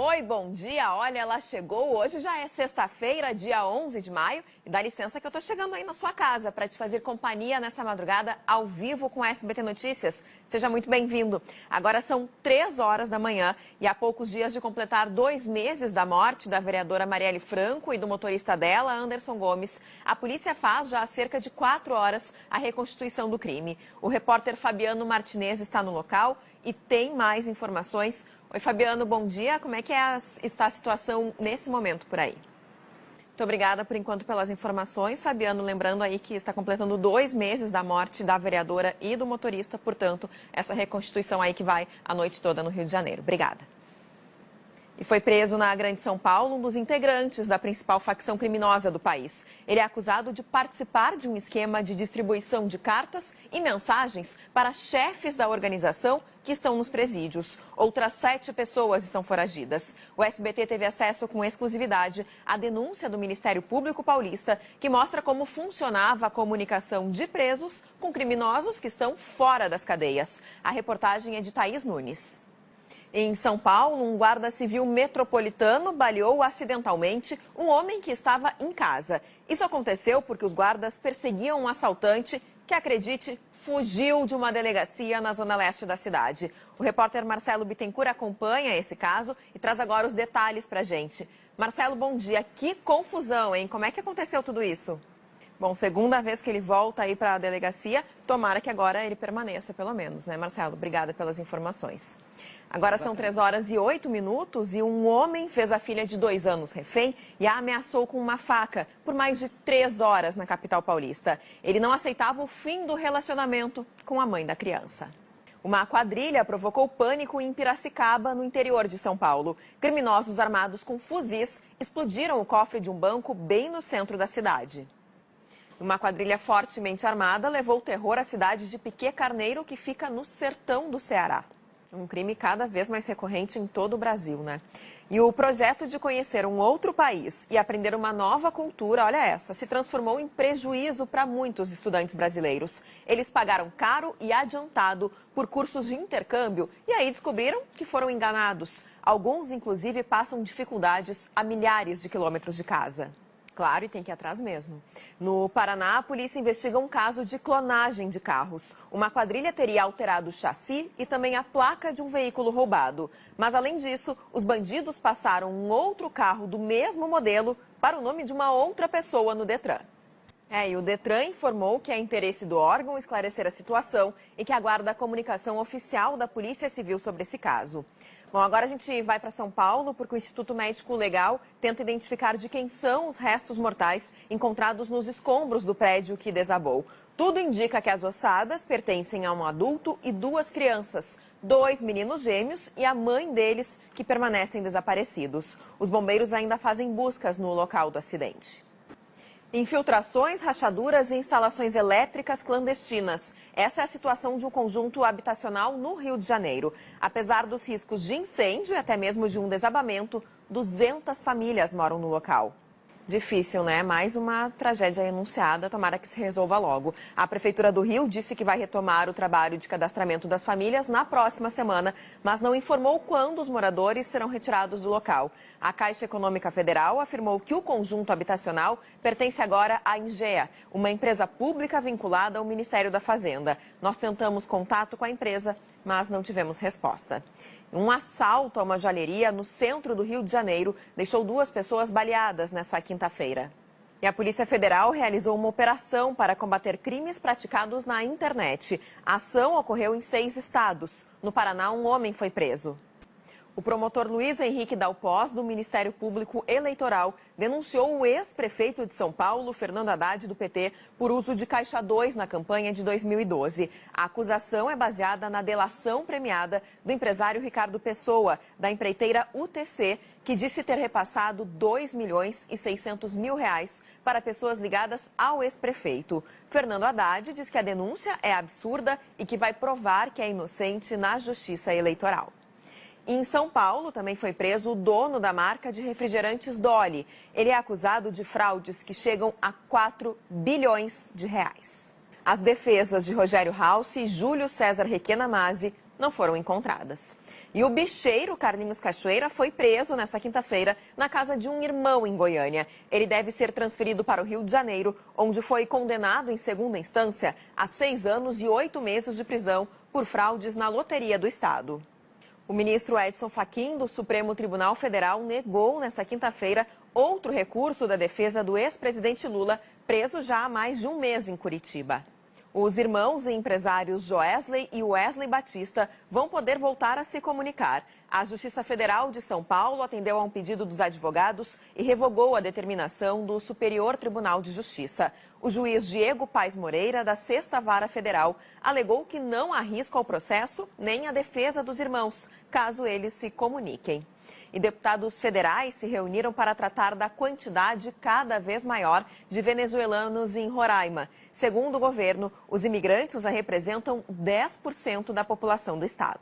Oi, bom dia. Olha, ela chegou. Hoje já é sexta-feira, dia 11 de maio. E dá licença que eu tô chegando aí na sua casa para te fazer companhia nessa madrugada ao vivo com a SBT Notícias. Seja muito bem-vindo. Agora são 3 horas da manhã e há poucos dias de completar 2 meses da morte da vereadora Marielle Franco e do motorista dela, Anderson Gomes. A polícia faz já há cerca de 4 horas a reconstituição do crime. O repórter Fabiano Martinez está no local e tem mais informações. Oi, Fabiano, bom dia. Como é que está a situação nesse momento por aí? Muito obrigada, por enquanto, pelas informações. Fabiano, lembrando aí que está completando 2 meses da morte da vereadora e do motorista, portanto, essa reconstituição aí que vai a noite toda no Rio de Janeiro. Obrigada. E foi preso na Grande São Paulo um dos integrantes da principal facção criminosa do país. Ele é acusado de participar de um esquema de distribuição de cartas e mensagens para chefes da organização que estão nos presídios. Outras 7 pessoas estão foragidas. O SBT teve acesso com exclusividade à denúncia do Ministério Público Paulista, que mostra como funcionava a comunicação de presos com criminosos que estão fora das cadeias. A reportagem é de Thaís Nunes. Em São Paulo, um guarda civil metropolitano baleou acidentalmente um homem que estava em casa. Isso aconteceu porque os guardas perseguiam um assaltante que, acredite, fugiu de uma delegacia na zona leste da cidade. O repórter Marcelo Bittencourt acompanha esse caso e traz agora os detalhes para a gente. Marcelo, bom dia. Que confusão, hein? Como é que aconteceu tudo isso? Bom, segunda vez que ele volta aí para a delegacia, tomara que agora ele permaneça, pelo menos, né, Marcelo? Obrigada pelas informações. Agora são 3 horas e 8 minutos e um homem fez a filha de 2 anos refém e a ameaçou com uma faca por mais de 3 horas na capital paulista. Ele não aceitava o fim do relacionamento com a mãe da criança. Uma quadrilha provocou pânico em Piracicaba, no interior de São Paulo. Criminosos armados com fuzis explodiram o cofre de um banco bem no centro da cidade. Uma quadrilha fortemente armada levou terror à cidade de Piquet Carneiro, que fica no sertão do Ceará. Um crime cada vez mais recorrente em todo o Brasil, né? E o projeto de conhecer um outro país e aprender uma nova cultura, olha essa, se transformou em prejuízo para muitos estudantes brasileiros. Eles pagaram caro e adiantado por cursos de intercâmbio e aí descobriram que foram enganados. Alguns, inclusive, passam dificuldades a milhares de quilômetros de casa. Claro, e tem que ir atrás mesmo. No Paraná, a polícia investiga um caso de clonagem de carros. Uma quadrilha teria alterado o chassi e também a placa de um veículo roubado. Mas, além disso, os bandidos passaram um outro carro do mesmo modelo para o nome de uma outra pessoa no Detran. E o Detran informou que é interesse do órgão esclarecer a situação e que aguarda a comunicação oficial da Polícia Civil sobre esse caso. Bom, agora a gente vai para São Paulo porque o Instituto Médico Legal tenta identificar de quem são os restos mortais encontrados nos escombros do prédio que desabou. Tudo indica que as ossadas pertencem a um adulto e 2 crianças, 2 meninos gêmeos e a mãe deles que permanecem desaparecidos. Os bombeiros ainda fazem buscas no local do acidente. Infiltrações, rachaduras e instalações elétricas clandestinas. Essa é a situação de um conjunto habitacional no Rio de Janeiro. Apesar dos riscos de incêndio e até mesmo de um desabamento, 200 famílias moram no local. Difícil, né? Mais uma tragédia anunciada, tomara que se resolva logo. A Prefeitura do Rio disse que vai retomar o trabalho de cadastramento das famílias na próxima semana, mas não informou quando os moradores serão retirados do local. A Caixa Econômica Federal afirmou que o conjunto habitacional pertence agora à Engea, uma empresa pública vinculada ao Ministério da Fazenda. Nós tentamos contato com a empresa, mas não tivemos resposta. Um assalto a uma joalheria no centro do Rio de Janeiro deixou 2 pessoas baleadas nessa quinta-feira. E a Polícia Federal realizou uma operação para combater crimes praticados na internet. A ação ocorreu em 6 estados. No Paraná, um homem foi preso. O promotor Luiz Henrique Dalpós, do Ministério Público Eleitoral, denunciou o ex-prefeito de São Paulo, Fernando Haddad, do PT, por uso de caixa 2 na campanha de 2012. A acusação é baseada na delação premiada do empresário Ricardo Pessoa, da empreiteira UTC, que disse ter repassado R$ 2.600.000 para pessoas ligadas ao ex-prefeito. Fernando Haddad diz que a denúncia é absurda e que vai provar que é inocente na Justiça Eleitoral. E em São Paulo também foi preso o dono da marca de refrigerantes Dolly. Ele é acusado de fraudes que chegam a 4 bilhões de reais. As defesas de Rogério Haussi e Júlio César Requena Masi não foram encontradas. E o bicheiro Carlinhos Cachoeira foi preso nesta quinta-feira na casa de um irmão em Goiânia. Ele deve ser transferido para o Rio de Janeiro, onde foi condenado em segunda instância a 6 anos e 8 meses de prisão por fraudes na loteria do estado. O ministro Edson Fachin, do Supremo Tribunal Federal, negou nesta quinta-feira outro recurso da defesa do ex-presidente Lula, preso já há mais de um mês em Curitiba. Os irmãos e empresários Joesley e Wesley Batista vão poder voltar a se comunicar. A Justiça Federal de São Paulo atendeu a um pedido dos advogados e revogou a determinação do Superior Tribunal de Justiça. O juiz Diego Paes Moreira, da 6ª Vara Federal, alegou que não há risco ao processo nem à defesa dos irmãos, caso eles se comuniquem. E deputados federais se reuniram para tratar da quantidade cada vez maior de venezuelanos em Roraima. Segundo o governo, os imigrantes já representam 10% da população do estado.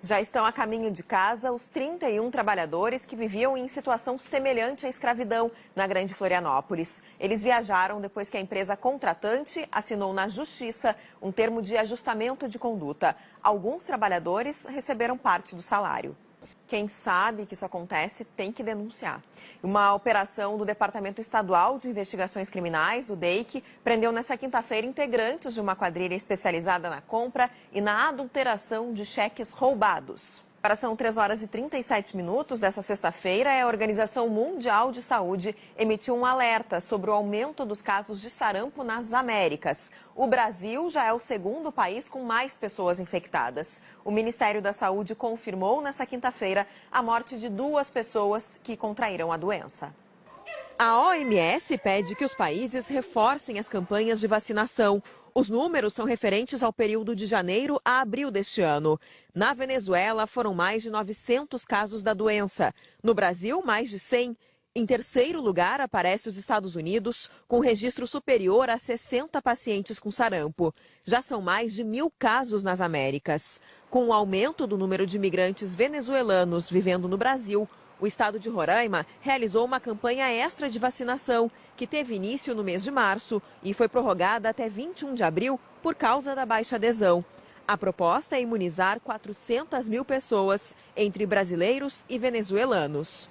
Já estão a caminho de casa os 31 trabalhadores que viviam em situação semelhante à escravidão na Grande Florianópolis. Eles viajaram depois que a empresa contratante assinou na Justiça um termo de ajustamento de conduta. Alguns trabalhadores receberam parte do salário. Quem sabe que isso acontece tem que denunciar. Uma operação do Departamento Estadual de Investigações Criminais, o DEIC, prendeu nesta quinta-feira integrantes de uma quadrilha especializada na compra e na adulteração de cheques roubados. Agora são 3 horas e 37 minutos dessa sexta-feira. A Organização Mundial de Saúde emitiu um alerta sobre o aumento dos casos de sarampo nas Américas. O Brasil já é o segundo país com mais pessoas infectadas. O Ministério da Saúde confirmou nesta quinta-feira a morte de 2 pessoas que contraíram a doença. A OMS pede que os países reforcem as campanhas de vacinação. Os números são referentes ao período de janeiro a abril deste ano. Na Venezuela, foram mais de 900 casos da doença. No Brasil, mais de 100. Em terceiro lugar, aparece os Estados Unidos, com registro superior a 60 pacientes com sarampo. Já são mais de 1.000 casos nas Américas. Com o aumento do número de imigrantes venezuelanos vivendo no Brasil, o estado de Roraima realizou uma campanha extra de vacinação, que teve início no mês de março e foi prorrogada até 21 de abril por causa da baixa adesão. A proposta é imunizar 400.000 pessoas, entre brasileiros e venezuelanos.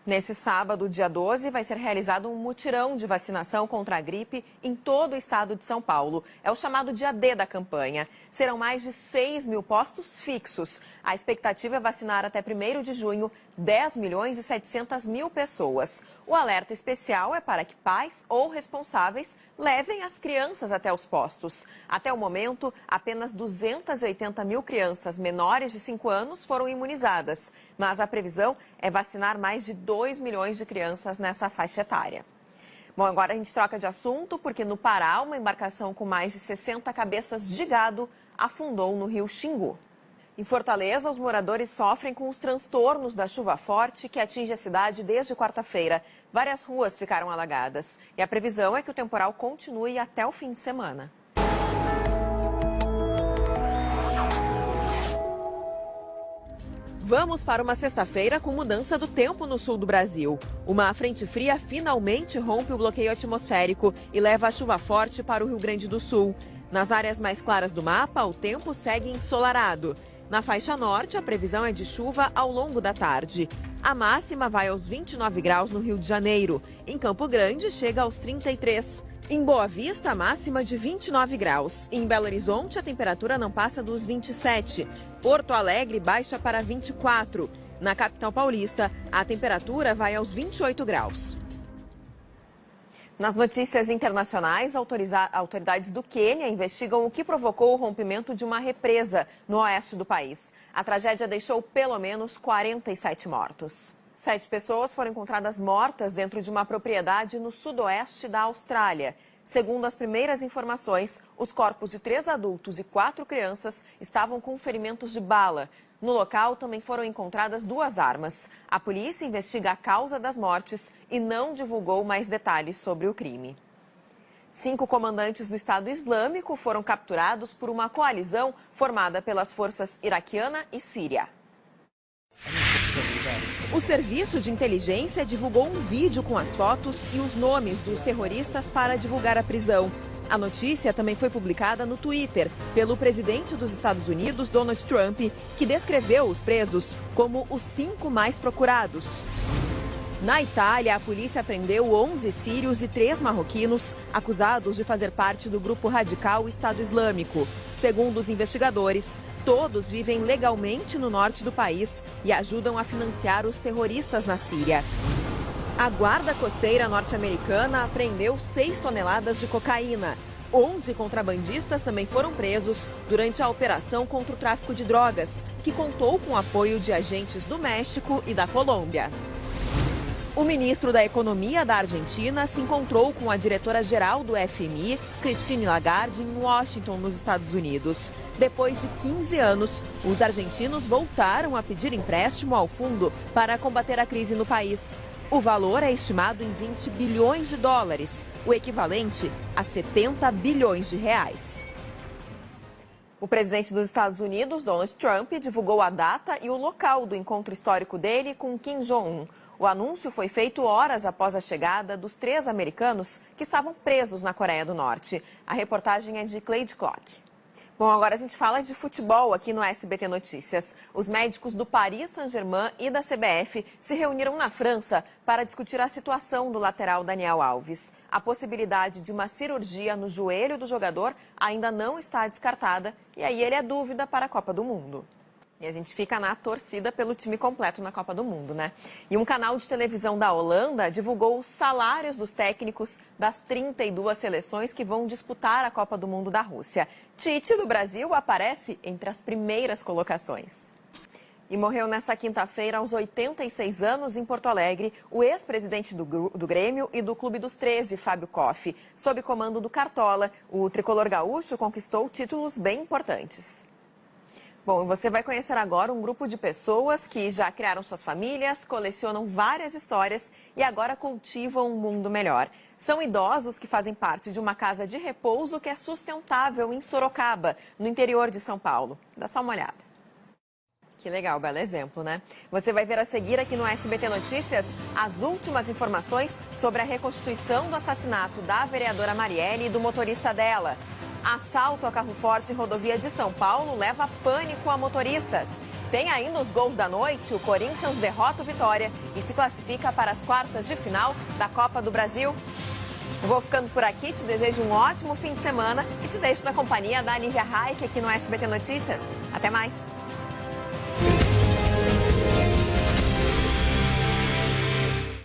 Nesse sábado, dia 12, vai ser realizado um mutirão de vacinação contra a gripe em todo o estado de São Paulo. É o chamado dia D da campanha. Serão mais de 6.000 postos fixos. A expectativa é vacinar até 1º de junho 10.700.000 pessoas. O alerta especial é para que pais ou responsáveis levem as crianças até os postos. Até o momento, apenas 280.000 crianças menores de 5 anos foram imunizadas. Mas a previsão é vacinar mais de 2 milhões de crianças nessa faixa etária. Bom, agora a gente troca de assunto, porque no Pará, uma embarcação com mais de 60 cabeças de gado afundou no rio Xingu. Em Fortaleza, os moradores sofrem com os transtornos da chuva forte que atinge a cidade desde quarta-feira. Várias ruas ficaram alagadas e a previsão é que o temporal continue até o fim de semana. Vamos para uma sexta-feira com mudança do tempo no sul do Brasil. Uma frente fria finalmente rompe o bloqueio atmosférico e leva a chuva forte para o Rio Grande do Sul. Nas áreas mais claras do mapa, o tempo segue ensolarado. Na faixa norte, a previsão é de chuva ao longo da tarde. A máxima vai aos 29 graus no Rio de Janeiro. Em Campo Grande, chega aos 33. Em Boa Vista, a máxima de 29 graus. Em Belo Horizonte, a temperatura não passa dos 27. Porto Alegre baixa para 24. Na capital paulista, a temperatura vai aos 28 graus. Nas notícias internacionais, autoridades do Quênia investigam o que provocou o rompimento de uma represa no oeste do país. A tragédia deixou pelo menos 47 mortos. 7 pessoas foram encontradas mortas dentro de uma propriedade no sudoeste da Austrália. Segundo as primeiras informações, os corpos de 3 adultos e 4 crianças estavam com ferimentos de bala. No local também foram encontradas 2 armas. A polícia investiga a causa das mortes e não divulgou mais detalhes sobre o crime. 5 comandantes do Estado Islâmico foram capturados por uma coalizão formada pelas forças iraquiana e síria. O serviço de inteligência divulgou um vídeo com as fotos e os nomes dos terroristas para divulgar a prisão. A notícia também foi publicada no Twitter pelo presidente dos Estados Unidos, Donald Trump, que descreveu os presos como os 5 mais procurados. Na Itália, a polícia prendeu 11 sírios e 3 marroquinos acusados de fazer parte do grupo radical Estado Islâmico. Segundo os investigadores, todos vivem legalmente no norte do país e ajudam a financiar os terroristas na Síria. A Guarda Costeira norte-americana apreendeu 6 toneladas de cocaína. 11 contrabandistas também foram presos durante a operação contra o tráfico de drogas, que contou com o apoio de agentes do México e da Colômbia. O ministro da Economia da Argentina se encontrou com a diretora-geral do FMI, Christine Lagarde, em Washington, nos Estados Unidos. Depois de 15 anos, os argentinos voltaram a pedir empréstimo ao fundo para combater a crise no país. O valor é estimado em 20 bilhões de dólares, o equivalente a 70 bilhões de reais. O presidente dos Estados Unidos, Donald Trump, divulgou a data e o local do encontro histórico dele com Kim Jong-un. O anúncio foi feito horas após a chegada dos 3 americanos que estavam presos na Coreia do Norte. A reportagem é de Cleide Clock. Bom, agora a gente fala de futebol aqui no SBT Notícias. Os médicos do Paris Saint-Germain e da CBF se reuniram na França para discutir a situação do lateral Daniel Alves. A possibilidade de uma cirurgia no joelho do jogador ainda não está descartada e aí ele é dúvida para a Copa do Mundo. E a gente fica na torcida pelo time completo na Copa do Mundo, né? E um canal de televisão da Holanda divulgou os salários dos técnicos das 32 seleções que vão disputar a Copa do Mundo da Rússia. Tite, do Brasil, aparece entre as primeiras colocações. E morreu nessa quinta-feira, aos 86 anos, em Porto Alegre, o ex-presidente do Grêmio e do Clube dos 13, Fábio Koff. Sob comando do Cartola, o tricolor gaúcho conquistou títulos bem importantes. Bom, você vai conhecer agora um grupo de pessoas que já criaram suas famílias, colecionam várias histórias e agora cultivam um mundo melhor. São idosos que fazem parte de uma casa de repouso que é sustentável em Sorocaba, no interior de São Paulo. Dá só uma olhada. Que legal, belo exemplo, né? Você vai ver a seguir aqui no SBT Notícias as últimas informações sobre a reconstituição do assassinato da vereadora Marielle e do motorista dela. Assalto a carro forte em rodovia de São Paulo leva pânico a motoristas. Tem ainda os gols da noite, o Corinthians derrota o Vitória e se classifica para as quartas de final da Copa do Brasil. Eu vou ficando por aqui, te desejo um ótimo fim de semana e te deixo na companhia da Lívia Raik aqui no SBT Notícias. Até mais!